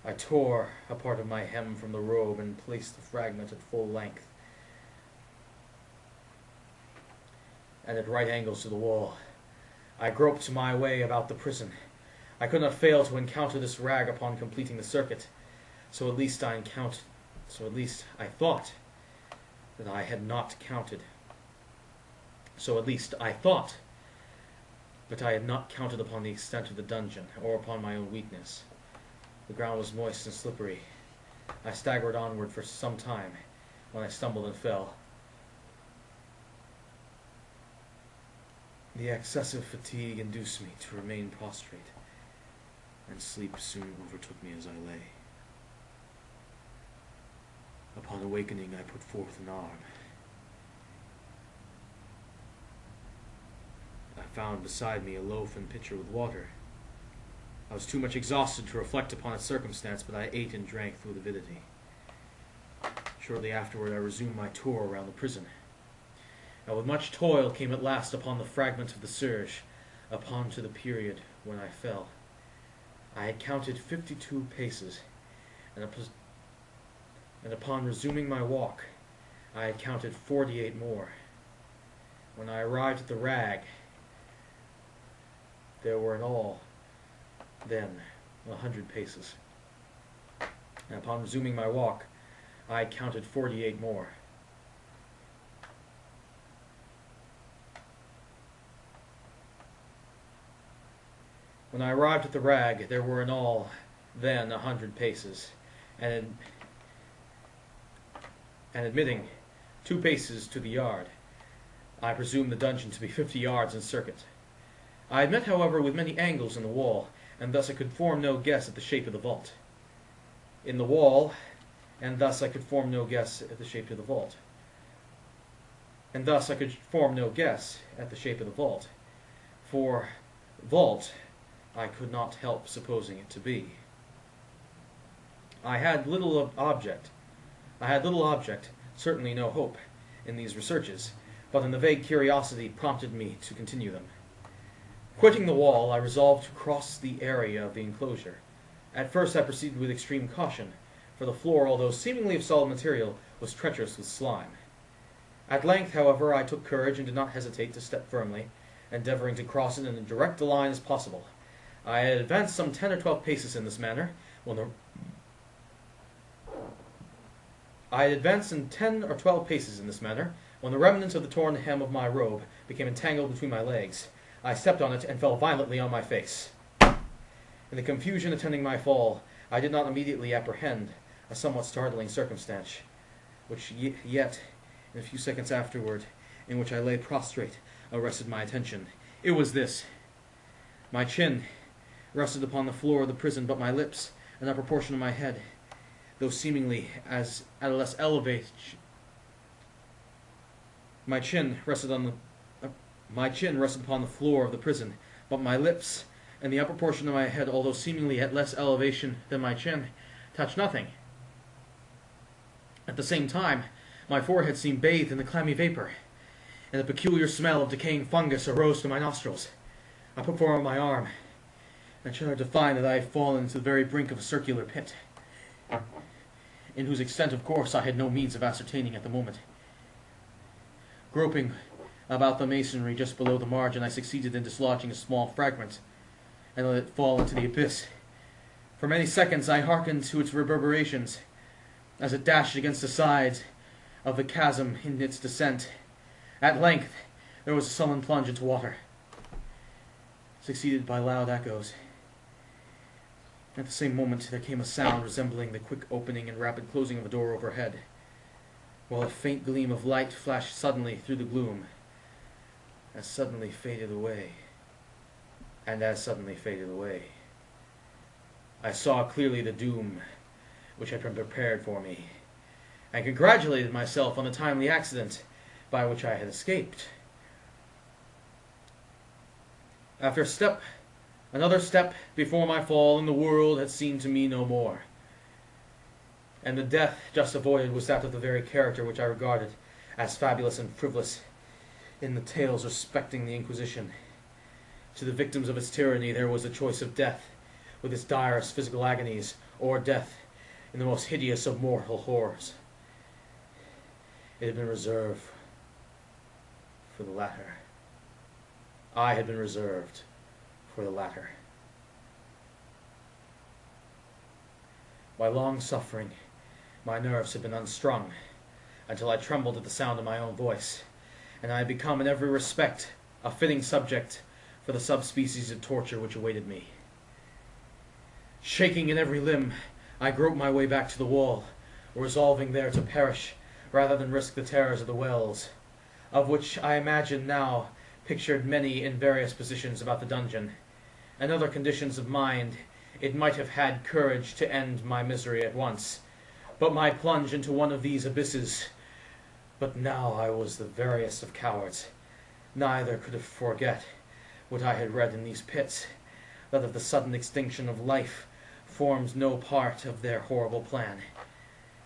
I tore a part of my hem from the robe and placed the fragment at full length and at right angles to the wall. I groped my way about the prison. I could not fail to encounter this rag upon completing the circuit, so at least I thought that I had not counted. So at least I thought that I had not counted upon the extent of the dungeon, or upon my own weakness. The ground was moist and slippery. I staggered onward for some time, when I stumbled and fell. The excessive fatigue induced me to remain prostrate, and sleep soon overtook me as I lay. Upon awakening, I put forth an arm. I found beside me a loaf and pitcher with water. I was too much exhausted to reflect upon its circumstance, but I ate and drank through avidity. Shortly afterward, I resumed my tour around the prison. And with much toil came at last upon the fragment of the serge, upon to the period when I fell. I had counted 52 paces, and upon resuming my walk, I had counted 48 more. When I arrived at the rag, there were in all, then, 100 paces. And upon resuming my walk, I had counted 48 more. When I arrived at the rag, there were in all, then, 100 paces, and admitting 2 paces to the yard, I presumed the dungeon to be 50 yards in circuit. I had met, however, with many angles in the wall, and thus I could form no guess at the shape of the vault. In the wall, and thus I could form no guess at the shape of the vault. And thus I could form no guess at the shape of the vault. For vault I could not help supposing it to be. I had little object, certainly no hope, in these researches, but in the vague curiosity prompted me to continue them. Quitting the wall, I resolved to cross the area of the enclosure. At first I proceeded with extreme caution, for the floor, although seemingly of solid material, was treacherous with slime. At length, however, I took courage and did not hesitate to step firmly, endeavoring to cross it in as direct a line as possible. I had advanced some 10 or 12 paces in this manner, when the remnants of the torn hem of my robe became entangled between my legs. I stepped on it and fell violently on my face. In the confusion attending my fall, I did not immediately apprehend a somewhat startling circumstance, which yet, in a few seconds afterward, in which I lay prostrate, arrested my attention. It was this. My chin rested upon the floor of the prison, but my lips and upper portion of my head, though seemingly as at a less elevated, my chin rested upon the floor of the prison, but my lips and the upper portion of my head, although seemingly at less elevation than my chin, touched nothing. At the same time, my forehead seemed bathed in the clammy vapor, and a peculiar smell of decaying fungus arose to my nostrils. I put forward my arm, and shuddered to find that I had fallen into the very brink of a circular pit, in whose extent, of course, I had no means of ascertaining at the moment. Groping about the masonry just below the margin, I succeeded in dislodging a small fragment, and let it fall into the abyss. For many seconds I hearkened to its reverberations, as it dashed against the sides of the chasm in its descent. At length there was a sullen plunge into water, succeeded by loud echoes. At the same moment there came a sound resembling the quick opening and rapid closing of a door overhead, while a faint gleam of light flashed suddenly through the gloom, as suddenly faded away. And as suddenly faded away. I saw clearly the doom which had been prepared for me, and congratulated myself on the timely accident by which I had escaped. After another step before my fall, and the world had seemed to me no more, and the death just avoided was that of the very character which I regarded as fabulous and frivolous in the tales respecting the Inquisition. To the victims of its tyranny there was a choice of death, with its direst physical agonies, or death in the most hideous of mortal horrors. It had been reserved for the latter. I had been reserved for the latter. By long suffering, my nerves had been unstrung until I trembled at the sound of my own voice, and I had become in every respect a fitting subject for the subspecies of torture which awaited me. Shaking in every limb, I groped my way back to the wall, resolving there to perish rather than risk the terrors of the wells, of which I imagined now pictured many in various positions about the dungeon. In other conditions of mind, it might have had courage to end my misery at once, but my plunge into one of these abysses. But now I was the veriest of cowards. Neither could have forget what I had read in these pits, that of the sudden extinction of life formed no part of their horrible plan.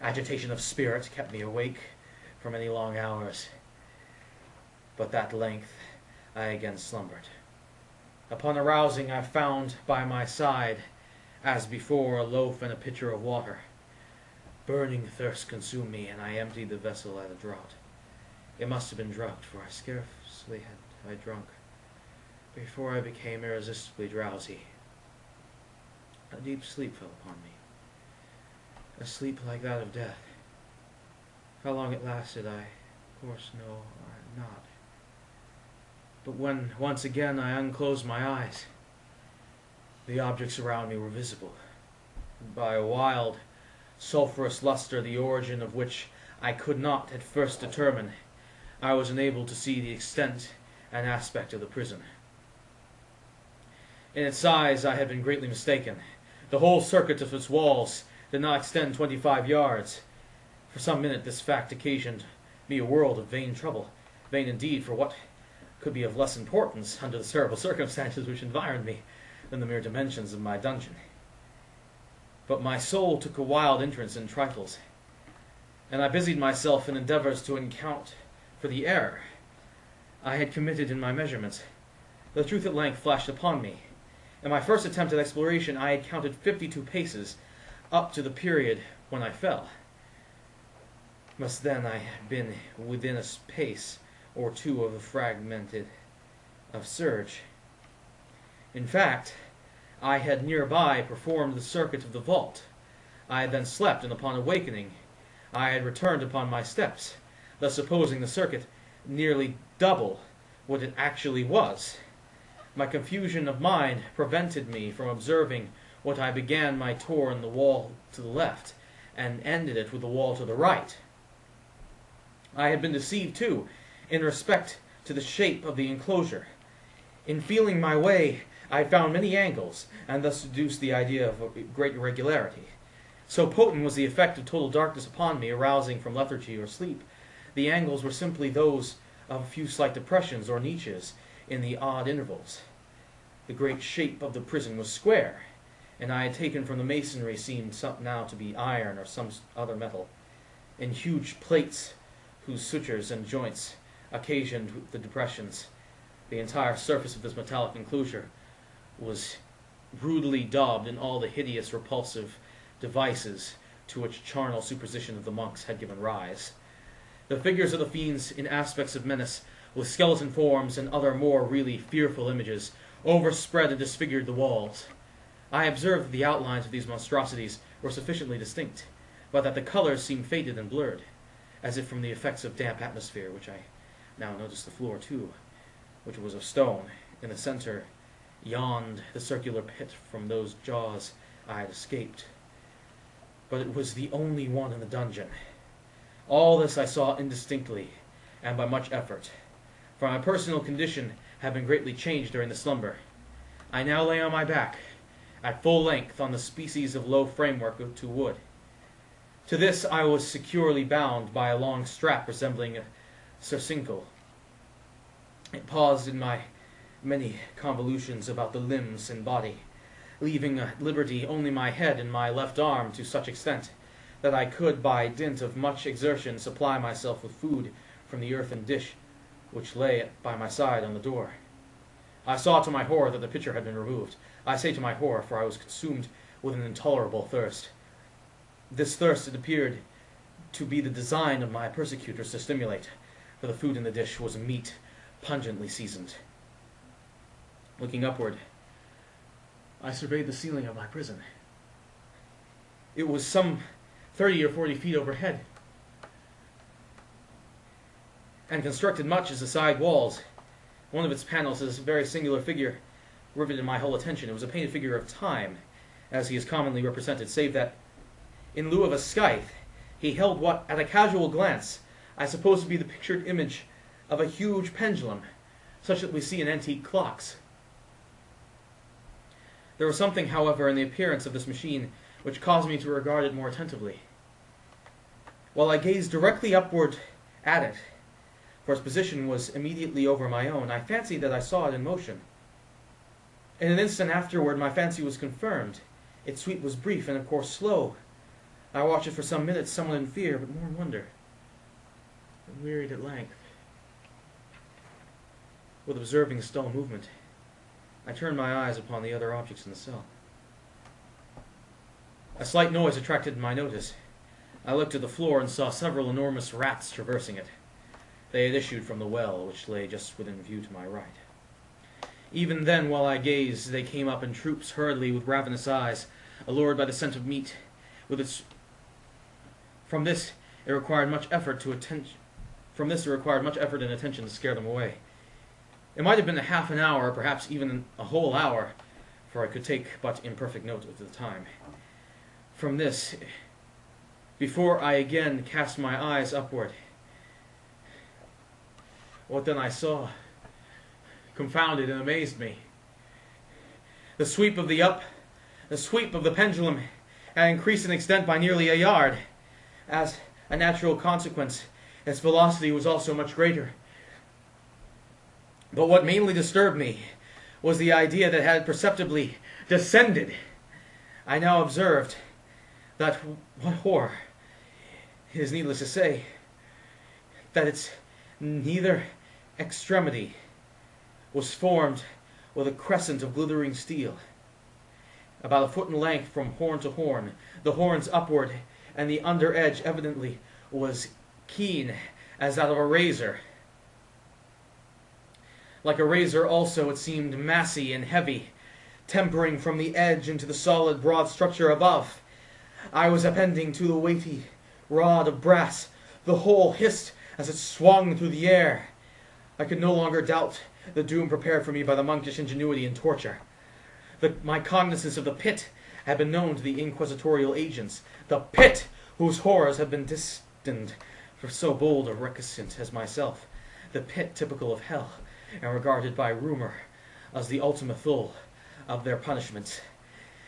Agitation of spirit kept me awake for many long hours, but at length I again slumbered. Upon arousing, I found by my side, as before, a loaf and a pitcher of water. Burning thirst consumed me, and I emptied the vessel at a draught. It must have been drugged, for I scarcely had I drunk before I became irresistibly drowsy. A deep sleep fell upon me, a sleep like that of death. How long it lasted, I, of course, know not. But when once again I unclosed my eyes, the objects around me were visible, by a wild, sulphurous luster, the origin of which I could not at first determine. I was enabled to see the extent and aspect of the prison. In its size I had been greatly mistaken. The whole circuit of its walls did not extend 25 yards. For some minute this fact occasioned me a world of vain trouble, vain indeed for what could be of less importance under the terrible circumstances which environed me than the mere dimensions of my dungeon. But my soul took a wild interest in trifles, and I busied myself in endeavors to account for the error I had committed in my measurements. The truth at length flashed upon me. In my first attempt at exploration I had counted 52 paces up to the period when I fell. Must then I have been within a pace or two of the fragmented of surge. In fact, I had nearby performed the circuit of the vault. I had then slept, and upon awakening I had returned upon my steps, thus supposing the circuit nearly double what it actually was. My confusion of mind prevented me from observing what I began my tour in the wall to the left, and ended it with the wall to the right. I had been deceived, too, in respect to the shape of the enclosure. In feeling my way, I found many angles, and thus deduced the idea of great irregularity. So potent was the effect of total darkness upon me, arousing from lethargy or sleep. The angles were simply those of a few slight depressions or niches in the odd intervals. The great shape of the prison was square, and I had taken from the masonry seemed now to be iron or some other metal, in huge plates whose sutures and joints occasioned the depressions. The entire surface of this metallic enclosure was rudely daubed in all the hideous, repulsive devices to which charnel superstition of the monks had given rise. The figures of the fiends in aspects of menace, with skeleton forms and other more really fearful images, overspread and disfigured the walls. I observed that the outlines of these monstrosities were sufficiently distinct, but that the colors seemed faded and blurred, as if from the effects of damp atmosphere, which I now noticed the floor too, which was of stone. In the center yawned the circular pit from those jaws I had escaped. But it was the only one in the dungeon. All this I saw indistinctly, and by much effort, for my personal condition had been greatly changed during the slumber. I now lay on my back, at full length on the species of low framework to wood. To this I was securely bound by a long strap resembling a surcingle. It paused in my many convolutions about the limbs and body, leaving at liberty only my head and my left arm to such extent that I could, by dint of much exertion, supply myself with food from the earthen dish which lay by my side on the door. I saw to my horror that the pitcher had been removed. I say to my horror, for I was consumed with an intolerable thirst. This thirst it appeared to be the design of my persecutors to stimulate, for the food in the dish was meat pungently seasoned. Looking upward, I surveyed the ceiling of my prison. It was some 30 or 40 feet overhead, and constructed much as the side walls. One of its panels is a very singular figure, riveted my whole attention. It was a painted figure of Time, as he is commonly represented, save that, in lieu of a scythe, he held what, at a casual glance, I suppose to be the pictured image of a huge pendulum, such that we see in antique clocks. There was something, however, in the appearance of this machine which caused me to regard it more attentively. While I gazed directly upward at it, for its position was immediately over my own, I fancied that I saw it in motion. In an instant afterward, my fancy was confirmed. Its sweep was brief and, of course, slow. I watched it for some minutes, somewhat in fear, but more in wonder, and wearied at length. With observing its dull movement, I turned my eyes upon the other objects in the cell. A slight noise attracted my notice. I looked at the floor and saw several enormous rats traversing it. They had issued from the well, which lay just within view to my right. Even then, while I gazed, they came up in troops hurriedly with ravenous eyes, allured by the scent of meat. From this it required much effort and attention to scare them away. It might have been a half an hour, or perhaps even a whole hour, for I could take but imperfect note of the time. From this, before I again cast my eyes upward, what then I saw confounded and amazed me. The sweep of the pendulum had increased in extent by nearly a yard. As a natural consequence, its velocity was also much greater. But what mainly disturbed me was the idea that it had perceptibly descended. I now observed that, what horror, it is needless to say, that its neither extremity was formed with a crescent of glittering steel, about a foot in length from horn to horn, the horns upward, and the under edge evidently was keen as that of a razor. Like a razor also it seemed massy and heavy, tempering from the edge into the solid broad structure above. I was appending to the weighty rod of brass. The whole hissed as it swung through the air. I could no longer doubt the doom prepared for me by the monkish ingenuity in torture. My cognizance of the pit had been known to the inquisitorial agents. The pit whose horrors had been destined for so bold a recusant as myself. The pit typical of hell, and regarded by rumor as the ultimathul of their punishments.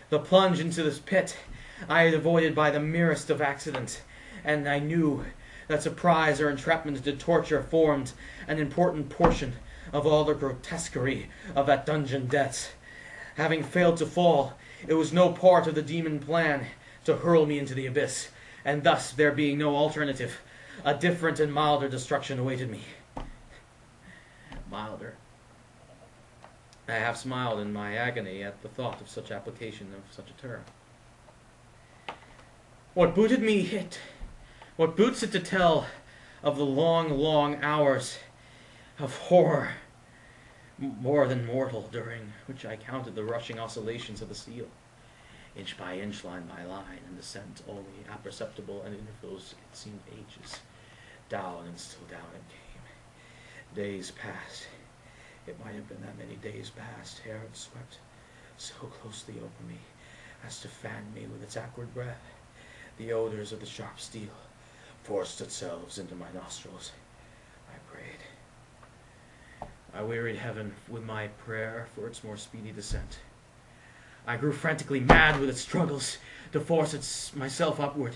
The plunge into this pit I had avoided by the merest of accident, and I knew that surprise or entrapment into torture formed an important portion of all the grotesquerie of that dungeon depths. Having failed to fall, it was no part of the demon plan to hurl me into the abyss, and thus, there being no alternative, a different and milder destruction awaited me. Milder. I half smiled in my agony at the thought of such application of such a term. What boots it to tell of the long, long hours of horror, more than mortal, during which I counted the rushing oscillations of the steel, inch by inch, line by line, and descent only imperceptible at intervals. It seemed ages. Down and still down it came. Days passed. It might have been that many days passed ere it swept so closely over me as to fan me with its acrid breath. The odors of the sharp steel forced themselves into my nostrils. I prayed. I wearied heaven with my prayer for its more speedy descent. I grew frantically mad with its struggles to force myself upward.